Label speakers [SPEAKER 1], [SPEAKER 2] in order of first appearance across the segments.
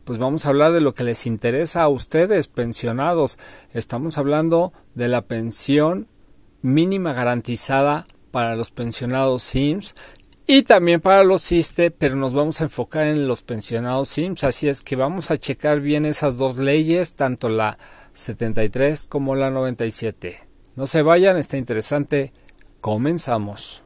[SPEAKER 1] pues vamos a hablar de lo que les interesa a ustedes, pensionados. Estamos hablando de la pensión mínima garantizada para los pensionados IMSS y también para los ISSSTE, pero nos vamos a enfocar en los pensionados IMSS, así es que vamos a checar bien esas dos leyes, tanto la 73 como la 97. No se vayan, está interesante. Comenzamos.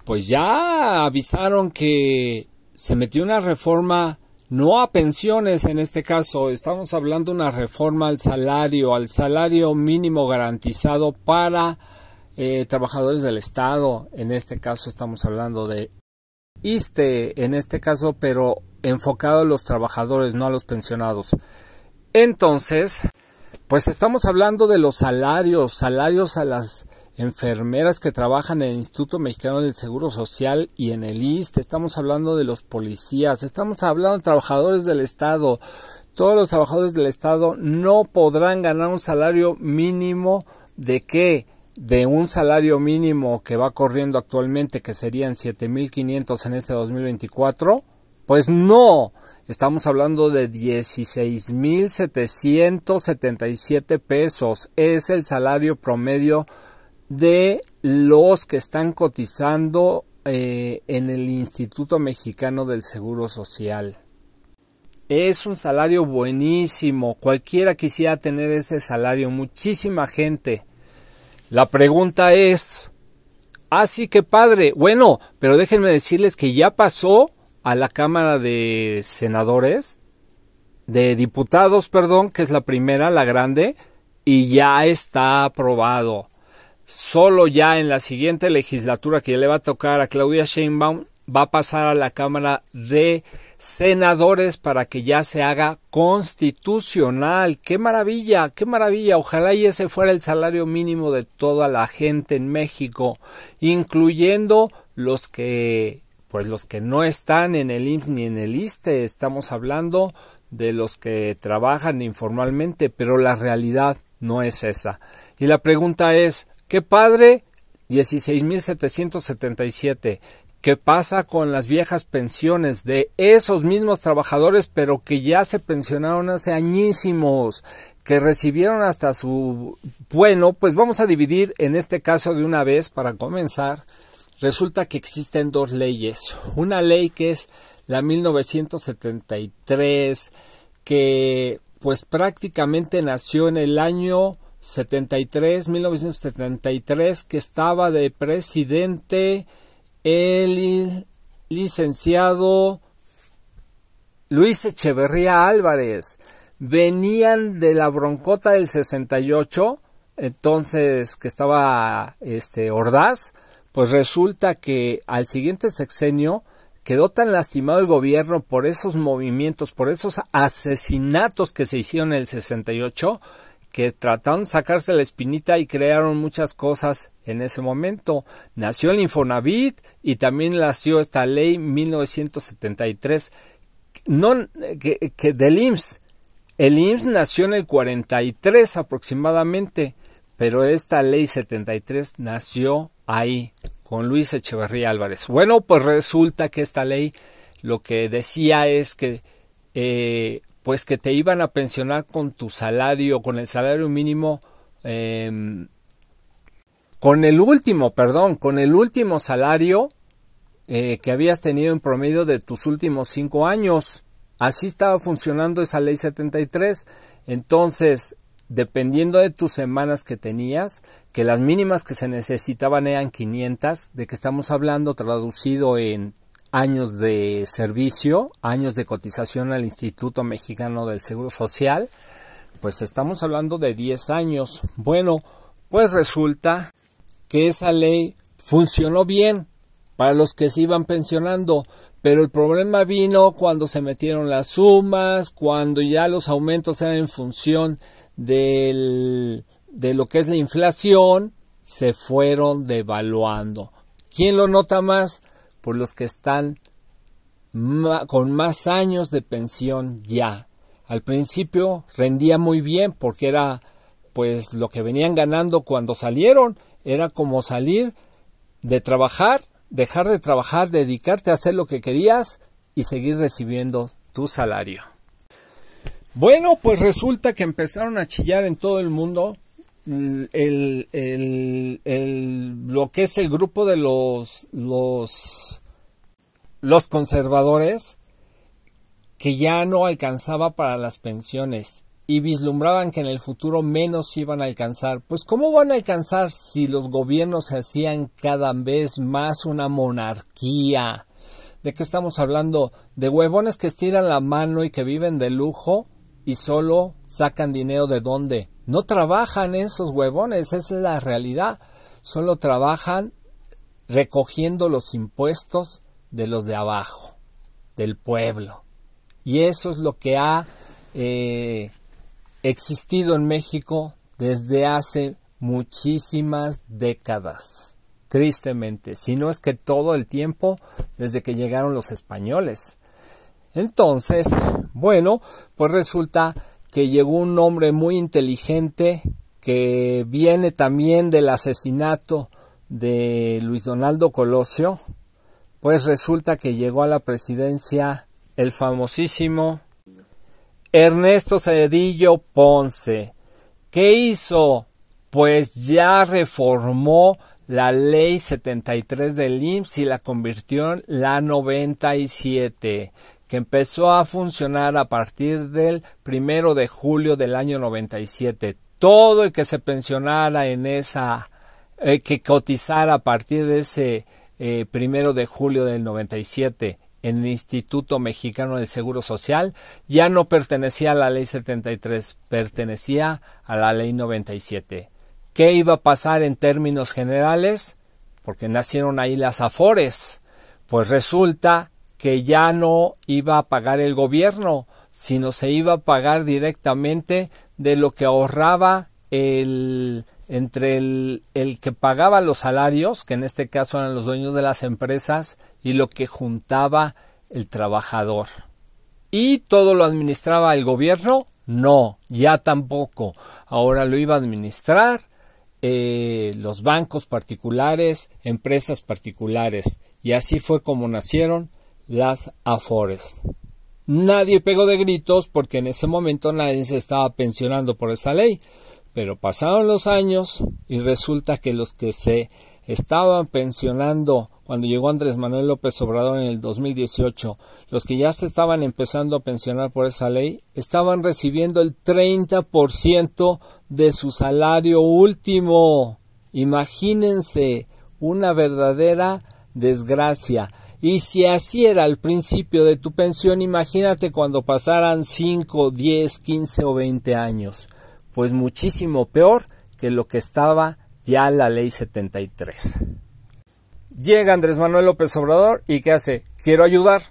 [SPEAKER 1] Pues ya avisaron que se metió una reforma, no a pensiones en este caso, estamos hablando de una reforma al salario mínimo garantizado para trabajadores del Estado. En este caso estamos hablando de ISSSTE, en este caso, pero enfocado a los trabajadores, no a los pensionados. Entonces, pues estamos hablando de los salarios a las enfermeras que trabajan en el Instituto Mexicano del Seguro Social y en el ISSSTE, estamos hablando de los policías, estamos hablando de trabajadores del Estado. Todos los trabajadores del Estado no podrán ganar un salario mínimo. ¿De qué? De un salario mínimo que va corriendo actualmente, que serían 7,500 en este 2024. Pues no, estamos hablando de 16,777 pesos. Es el salario promedio de los que están cotizando en el Instituto Mexicano del Seguro Social. Es un salario buenísimo, cualquiera quisiera tener ese salario, muchísima gente. La pregunta es, sí, qué padre, bueno, pero déjenme decirles que ya pasó a la Cámara de Diputados, que es la primera, la grande, y ya está aprobado. Solo ya en la siguiente legislatura que le va a tocar a Claudia Sheinbaum va a pasar a la Cámara de Senadores para que ya se haga constitucional. ¡Qué maravilla! ¡Qué maravilla! Ojalá y ese fuera el salario mínimo de toda la gente en México, incluyendo los que no están en el IMSS ni en el ISSSTE. Estamos hablando de los que trabajan informalmente, pero la realidad no es esa. Y la pregunta es, ¡qué padre! 16,777. ¿Qué pasa con las viejas pensiones de esos mismos trabajadores, pero que ya se pensionaron hace añísimos, que recibieron hasta su... Bueno, pues vamos a dividir en este caso de una vez para comenzar. Resulta que existen dos leyes. Una ley que es la 1973, que pues prácticamente nació en el año 1973, que estaba de presidente el licenciado Luis Echeverría Álvarez. Venían de la broncota del 68, entonces que estaba Ordaz. Pues resulta que al siguiente sexenio quedó tan lastimado el gobierno por esos movimientos, por esos asesinatos que se hicieron en el 68, que trataron de sacarse la espinita y crearon muchas cosas en ese momento. Nació el Infonavit y también nació esta ley 1973 del IMSS. El IMSS nació en el 43 aproximadamente, pero esta ley 73 nació ahí con Luis Echeverría Álvarez. Bueno, pues resulta que esta ley lo que decía es que pues que te iban a pensionar con tu salario, con el salario mínimo, con el último salario que habías tenido en promedio de tus últimos 5 años. Así estaba funcionando esa ley 73. Entonces, dependiendo de tus semanas que tenías, que las mínimas que se necesitaban eran 500, de que estamos hablando traducido en años de servicio, años de cotización al Instituto Mexicano del Seguro Social, pues estamos hablando de 10 años. Bueno, pues resulta que esa ley funcionó bien para los que se iban pensionando, pero el problema vino cuando se metieron las sumas, cuando ya los aumentos eran en función de lo que es la inflación, se fueron devaluando. ¿Quién lo nota más? Por los que están con más años de pensión ya. Al principio rendía muy bien porque era pues lo que venían ganando cuando salieron. Era como salir de trabajar, dejar de trabajar, dedicarte a hacer lo que querías y seguir recibiendo tu salario. Bueno, pues resulta que empezaron a chillar en todo el mundo lo que es el grupo de los conservadores, que ya no alcanzaba para las pensiones y vislumbraban que en el futuro menos iban a alcanzar. Pues ¿cómo van a alcanzar si los gobiernos se hacían cada vez más una monarquía? ¿De qué estamos hablando? ¿De huevones que estiran la mano y que viven de lujo y solo sacan dinero de dónde? No trabajan esos huevones, esa es la realidad. Solo trabajan recogiendo los impuestos de los de abajo, del pueblo. Y eso es lo que ha existido en México desde hace muchísimas décadas. Tristemente, si no es que todo el tiempo desde que llegaron los españoles. Entonces, bueno, pues resulta que llegó un hombre muy inteligente que viene también del asesinato de Luis Donaldo Colosio. Pues resulta que llegó a la presidencia el famosísimo Ernesto Zedillo Ponce. ¿Qué hizo? Pues ya reformó la ley 73 del IMSS y la convirtió en la 97, que empezó a funcionar a partir del 1 de julio del año 97. Todo el que se pensionara en esa, que cotizara a partir de ese 1 de julio del 97 en el Instituto Mexicano del Seguro Social, ya no pertenecía a la ley 73, pertenecía a la ley 97. ¿Qué iba a pasar en términos generales? Porque nacieron ahí las Afores. Pues resulta que ya no iba a pagar el gobierno, sino se iba a pagar directamente de lo que ahorraba entre el que pagaba los salarios, que en este caso eran los dueños de las empresas, y lo que juntaba el trabajador. ¿Y todo lo administraba el gobierno? No, ya tampoco. Ahora lo iba a administrar los bancos particulares, empresas particulares, y así fue como nacieron las Afores. Nadie pegó de gritos porque en ese momento nadie se estaba pensionando por esa ley, pero pasaron los años y resulta que los que se estaban pensionando cuando llegó Andrés Manuel López Obrador en el 2018, los que ya se estaban empezando a pensionar por esa ley, estaban recibiendo el 30% de su salario último. Imagínense, una verdadera desgracia. Y si así era al principio de tu pensión, imagínate cuando pasaran 5, 10, 15 o 20 años. Pues muchísimo peor que lo que estaba ya la ley 73. Llega Andrés Manuel López Obrador y ¿qué hace? Quiero ayudar.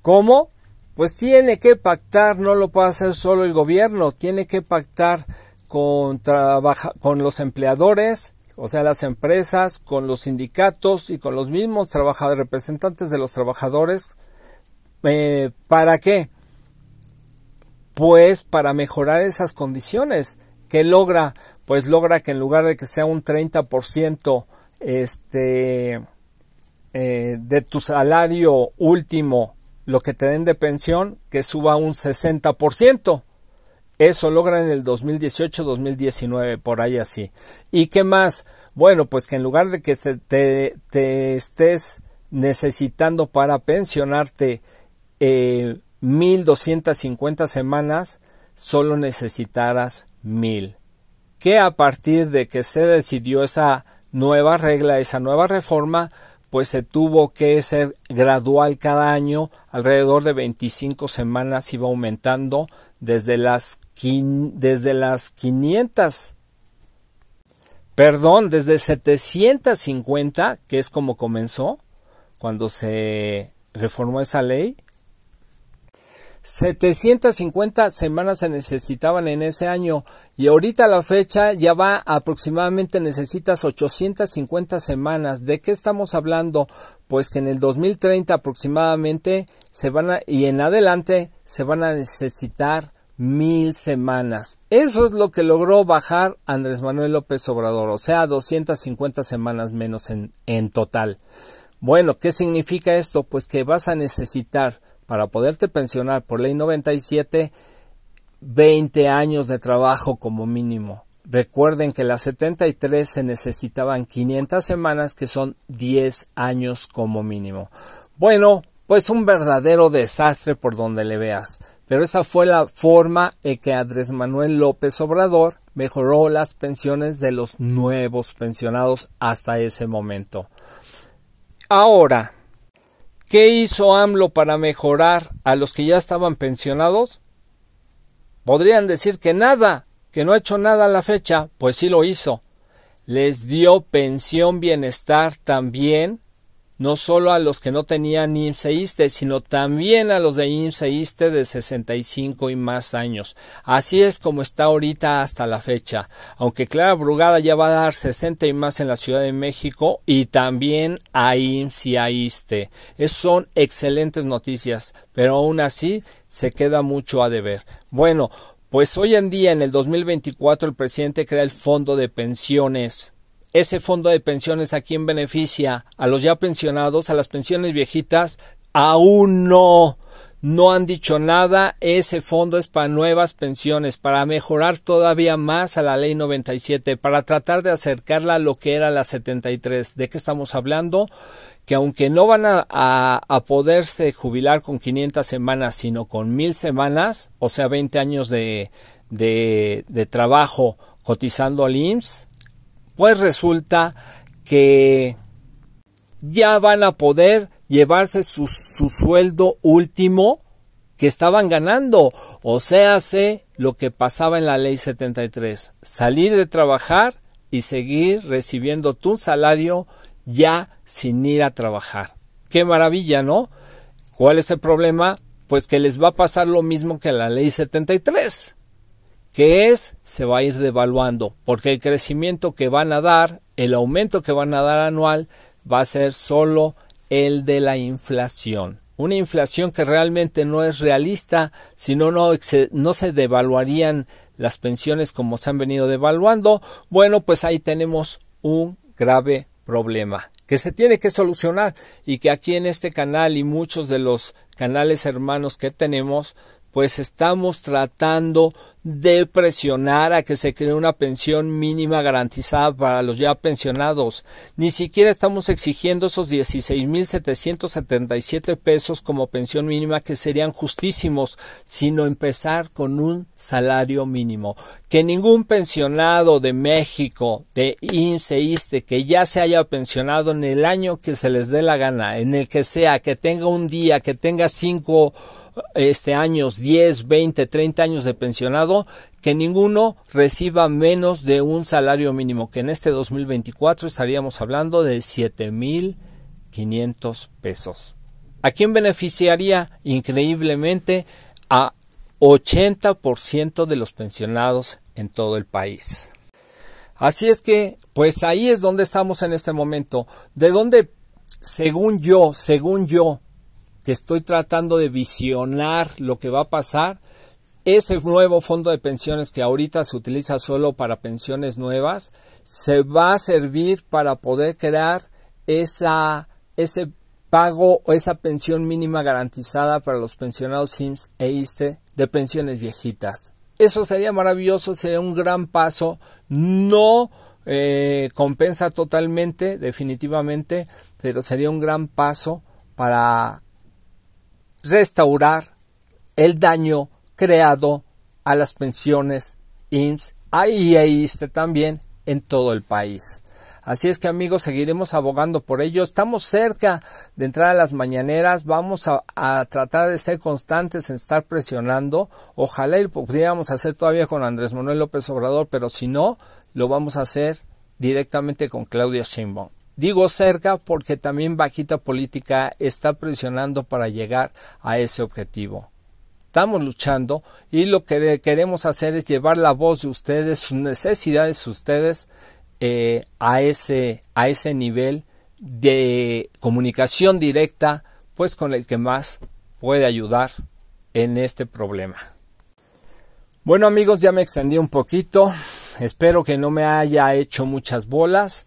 [SPEAKER 1] ¿Cómo? Pues tiene que pactar, no lo puede hacer solo el gobierno, tiene que pactar con los empleadores, o sea, las empresas, con los sindicatos y con los mismos representantes de los trabajadores. ¿Para qué? Pues para mejorar esas condiciones. ¿Qué logra? Pues logra que en lugar de que sea un 30% de tu salario último lo que te den de pensión, que suba un 60%. Eso logra en el 2018-2019, por ahí así. ¿Y qué más? Bueno, pues que en lugar de que te estés necesitando para pensionarte 1,250 semanas, solo necesitarás 1,000. Que a partir de que se decidió esa nueva regla, esa nueva reforma, pues se tuvo que ser gradual cada año, alrededor de 25 semanas iba aumentando desde las 750, que es como comenzó cuando se reformó esa ley. 750 semanas se necesitaban en ese año y ahorita a la fecha ya va aproximadamente necesitas 850 semanas. ¿De qué estamos hablando? Pues que en el 2030 aproximadamente y en adelante se van a necesitar 1,000 semanas. Eso es lo que logró bajar Andrés Manuel López Obrador, o sea, 250 semanas menos en total. Bueno, ¿qué significa esto? Pues que vas a necesitar, para poderte pensionar por ley 97, 20 años de trabajo como mínimo. Recuerden que las 73 se necesitaban 500 semanas, que son 10 años como mínimo. Bueno, pues un verdadero desastre por donde le veas. Pero esa fue la forma en que Andrés Manuel López Obrador mejoró las pensiones de los nuevos pensionados hasta ese momento. Ahora, ¿qué hizo AMLO para mejorar a los que ya estaban pensionados? Podrían decir que nada, que no ha hecho nada a la fecha. Pues sí lo hizo. Les dio pensión bienestar también, no solo a los que no tenían IMSS e ISSSTE, sino también a los de IMSS e ISSSTE de 65 y más años. Así es como está ahorita hasta la fecha. Aunque Clara Brugada ya va a dar 60 y más en la Ciudad de México, y también a IMSS y a ISSSTE. Son excelentes noticias, pero aún así se queda mucho a deber. Bueno, pues hoy en día, en el 2024, el presidente crea el Fondo de Pensiones. Ese fondo de pensiones, ¿a quién beneficia? ¿A los ya pensionados? ¿A las pensiones viejitas? Aún no. No han dicho nada. Ese fondo es para nuevas pensiones, para mejorar todavía más a la ley 97, para tratar de acercarla a lo que era la 73. ¿De qué estamos hablando? Que aunque no van a poderse jubilar con 500 semanas, sino con 1000 semanas, o sea, 20 años de trabajo cotizando al IMSS, pues resulta que ya van a poder llevarse su sueldo último que estaban ganando. O sea, hace lo que pasaba en la ley 73. Salir de trabajar y seguir recibiendo tu salario ya sin ir a trabajar. ¡Qué maravilla!, ¿no? ¿Cuál es el problema? Pues que les va a pasar lo mismo que la ley 73. Que se va a ir devaluando, porque el crecimiento que van a dar, el aumento que van a dar anual, va a ser solo el de la inflación. Una inflación que realmente no es realista, si no, no se devaluarían las pensiones como se han venido devaluando. Bueno, pues ahí tenemos un grave problema que se tiene que solucionar, y que aquí en este canal y muchos de los canales hermanos que tenemos, pues estamos tratando de presionar a que se cree una pensión mínima garantizada para los ya pensionados. Ni siquiera estamos exigiendo esos 16,777 pesos como pensión mínima, que serían justísimos, sino empezar con un salario mínimo. Que ningún pensionado de México, de IMSS e ISSSTE, que ya se haya pensionado en el año que se les dé la gana, en el que sea, que tenga un día, que tenga 5 años, 10, 20, 30 años de pensionado, que ninguno reciba menos de un salario mínimo, que en este 2024 estaríamos hablando de 7,500 pesos. ¿A quién beneficiaría? Increíblemente a 80% de los pensionados en todo el país. Así es que, pues ahí es donde estamos en este momento. De donde, según yo, que estoy tratando de visionar lo que va a pasar, ese nuevo fondo de pensiones, que ahorita se utiliza solo para pensiones nuevas, se va a servir para poder crear ese pago o esa pensión mínima garantizada para los pensionados IMSS e ISSSTE de pensiones viejitas. Eso sería maravilloso, sería un gran paso. No compensa totalmente, definitivamente, pero sería un gran paso para restaurar el daño creado a las pensiones IMSS y ISSSTE también en todo el país. Así es que, amigos, seguiremos abogando por ello. Estamos cerca de entrar a las mañaneras. Vamos a tratar de ser constantes en estar presionando. Ojalá lo pudiéramos hacer todavía con Andrés Manuel López Obrador, pero si no, lo vamos a hacer directamente con Claudia Sheinbaum. Digo cerca porque también Bajita Política está presionando para llegar a ese objetivo. Estamos luchando, y lo que queremos hacer es llevar la voz de ustedes, sus necesidades de ustedes, a ese nivel de comunicación directa, pues con el que más puede ayudar en este problema. Bueno, amigos, ya me extendí un poquito. Espero que no me haya hecho muchas bolas,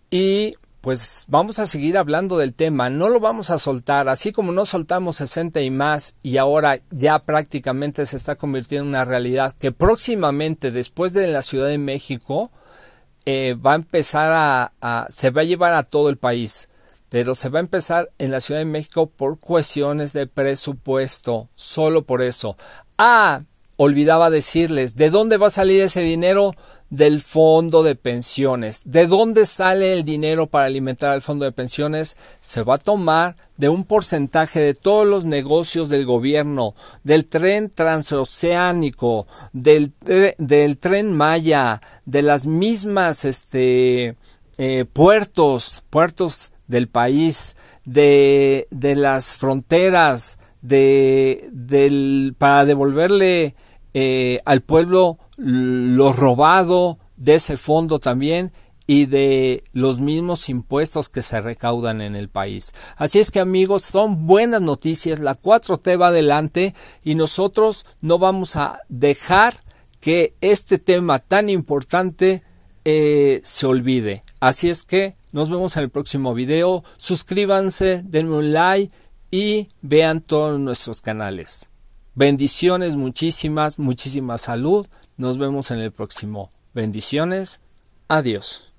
[SPEAKER 1] y pues vamos a seguir hablando del tema, no lo vamos a soltar, así como no soltamos 60 y más y ahora ya prácticamente se está convirtiendo en una realidad que próximamente después de la Ciudad de México va a empezar se va a llevar a todo el país, pero se va a empezar en la Ciudad de México por cuestiones de presupuesto, solo por eso. Olvidaba decirles, ¿de dónde va a salir ese dinero? Del fondo de pensiones. ¿De dónde sale el dinero para alimentar al fondo de pensiones? Se va a tomar de un porcentaje de todos los negocios del gobierno, del tren transoceánico, del tren Maya, de las mismas puertos del país, de las fronteras, para devolverle al pueblo lo robado de ese fondo también y de los mismos impuestos que se recaudan en el país. Así es que, amigos, son buenas noticias, la 4T va adelante y nosotros no vamos a dejar que este tema tan importante se olvide. Así es que nos vemos en el próximo video, suscríbanse, denme un like y vean todos nuestros canales. Bendiciones, muchísima salud. Nos vemos en el próximo. Bendiciones. Adiós.